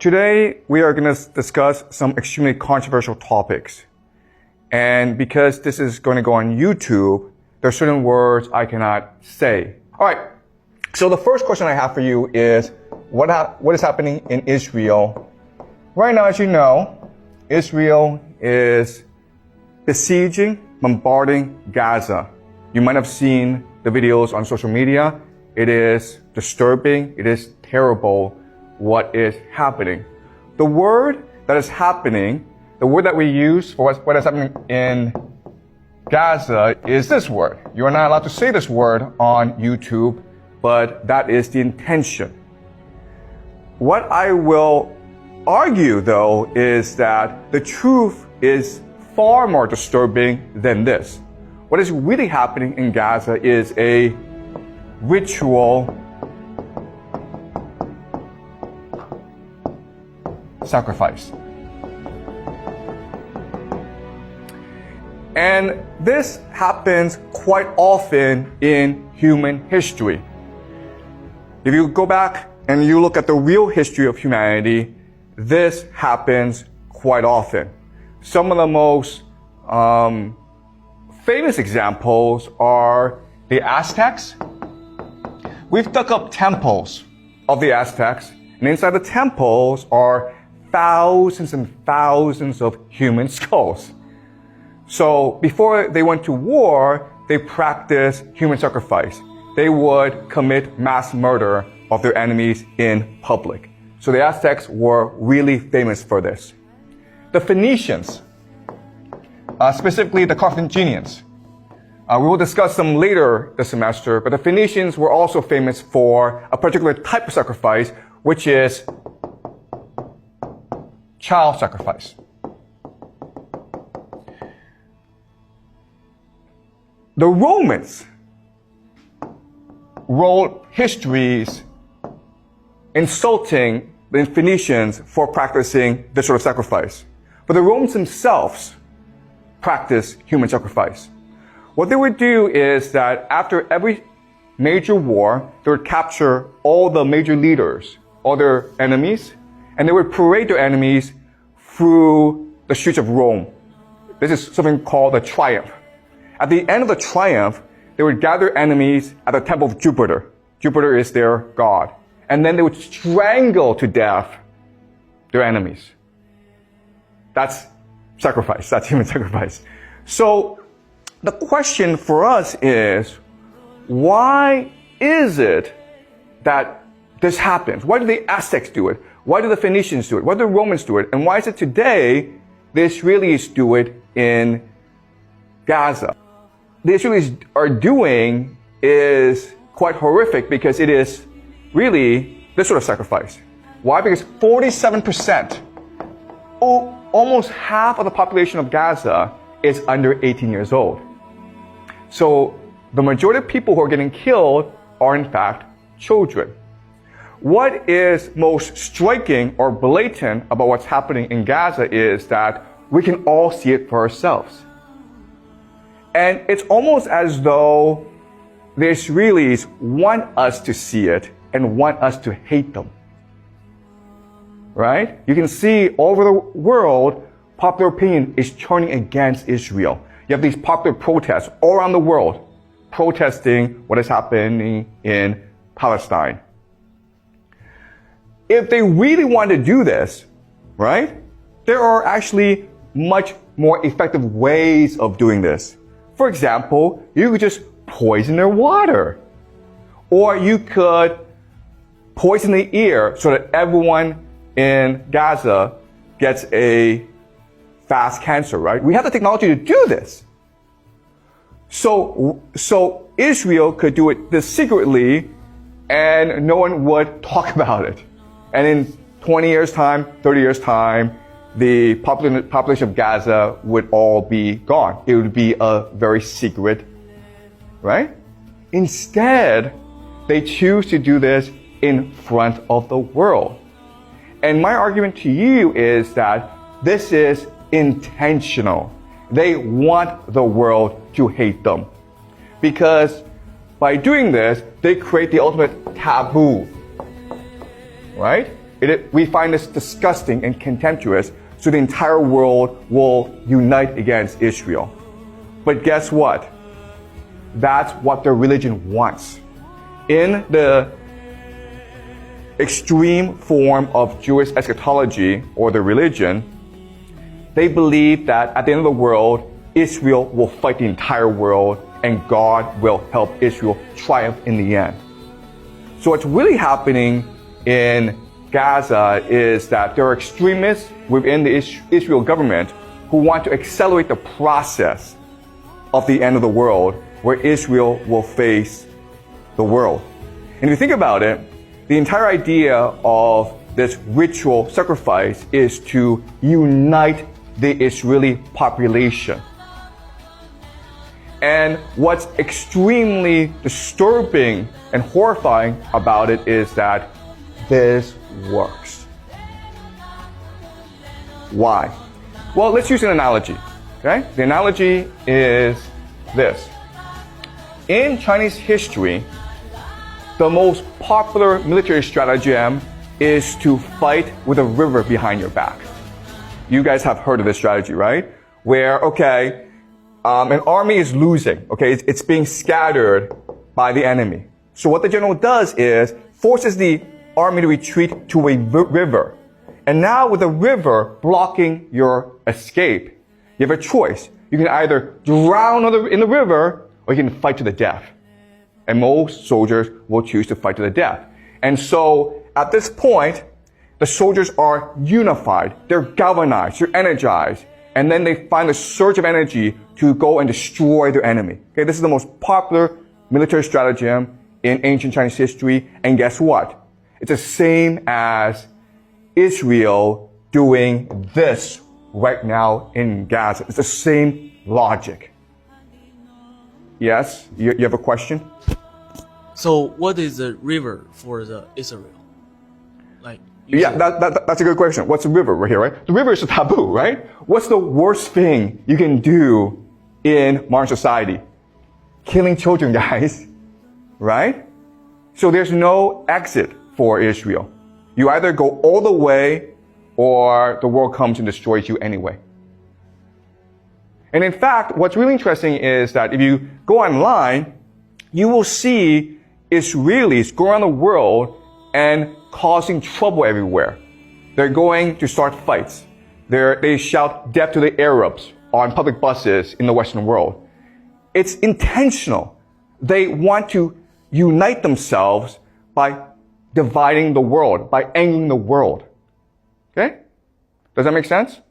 Today, we are going to discuss some extremely controversial topics. And because this is going to go on YouTube, there are certain words I cannot say. All right. So the first question I have for you is, what is happening in Israel? Right now, as you know, Israel is besieging, bombarding Gaza. You might have seen the videos on social media. It is disturbing. It is terrible what is happening. The word that is happening, the word that we use for what is happening in Gaza is this word. You are not allowed to say this word on YouTube, but that is the intention. What I will argue, though, is that the truth is far more disturbing than this. What is really happening in Gaza is a ritual sacrifice. And this happens quite often in human history. If you go back and you look at the real history of humanity, this happens quite often. Some of the most famous examples are the Aztecs. We've dug up temples of the Aztecs, and inside the temples are thousands and thousands of human skulls. So before they went to war, they practiced human sacrifice. They would commit mass murder of their enemies in public. So the Aztecs were really famous for this. The Phoenicians, specifically the Carthaginians, we will discuss them later this semester, but the Phoenicians were also famous for a particular type of sacrifice, which is child sacrifice. The Romans wrote histories insulting the Phoenicians for practicing this sort of sacrifice. But the Romans themselves practiced human sacrifice. What they would do is that after every major war, they would capture all the major leaders, all their enemies, and they would parade their enemies through the streets of Rome. This is something called a triumph. At the end of the triumph, they would gather enemies at the temple of Jupiter. Jupiter is their god. And then they would strangle to death their enemies. That's sacrifice. That's human sacrifice. So the question for us is, why is it that this happens? Why do the Aztecs do it? Why do the Phoenicians do it? Why do the Romans do it? And why is it today the Israelis do it in Gaza? The Israelis are doing is quite horrific because it is really this sort of sacrifice. Why? Because 47%, almost half of the population of Gaza is under 18 years old. So the majority of people who are getting killed are in fact children. What is most striking or blatant about what's happening in Gaza is that we can all see it for ourselves. And it's almost as though the Israelis want us to see it and want us to hate them. Right? You can see all over the world, popular opinion is turning against Israel. You have these popular protests all around the world protesting what is happening in Palestine. If they really want to do this, right, there are actually much more effective ways of doing this. For example, you could just poison their water. Or you could poison the air so that everyone in Gaza gets a fast cancer, right? We have the technology to do this. So Israel could do it this secretly and no one would talk about it. And in 20 years' time, 30 years' time, the population of Gaza would all be gone. It would be a very secret, right? Instead, they choose to do this in front of the world. And my argument to you is that this is intentional. They want the world to hate them. Because by doing this, they create the ultimate taboo, right? We find this disgusting and contemptuous, so the entire world will unite against Israel. But guess what? That's what their religion wants. In the extreme form of Jewish eschatology, or the religion, they believe that at the end of the world, Israel will fight the entire world and God will help Israel triumph in the end. So what's really happening in Gaza is that there are extremists within the Israel government who want to accelerate the process of the end of the world, where Israel will face the world. And if you think about it, the entire idea of this ritual sacrifice is to unite the Israeli population. And what's extremely disturbing and horrifying about it is that this works. Why? Well, let's use an analogy. Okay? The analogy is this. In Chinese history, the most popular military stratagem is to fight with a river behind your back. You guys have heard of this strategy, right? Where, an army is losing, it's being scattered by the enemy. So what the general does is forces the army to retreat to a river. And now with the river blocking your escape, you have a choice. You can either drown in the river or you can fight to the death. And most soldiers will choose to fight to the death. And so at this point, the soldiers are unified, they're galvanized, they're energized, and then they find a surge of energy to go and destroy their enemy. This is the most popular military stratagem in ancient Chinese history, and guess what? It's the same as Israel doing this right now in Gaza. It's the same logic. Yes? You have a question? So what is the river for the Israel? That's a good question. What's the river right here, right? The river is a taboo, right? What's the worst thing you can do in modern society? Killing children, guys. Right? So there's no exit for Israel. You either go all the way or the world comes and destroys you anyway. And in fact, what's really interesting is that if you go online, you will see Israelis go around the world and causing trouble everywhere. They're going to start fights. They shout death to the Arabs on public buses in the Western world. It's intentional. They want to unite themselves by dividing the world, by angering the world. Okay? Does that make sense?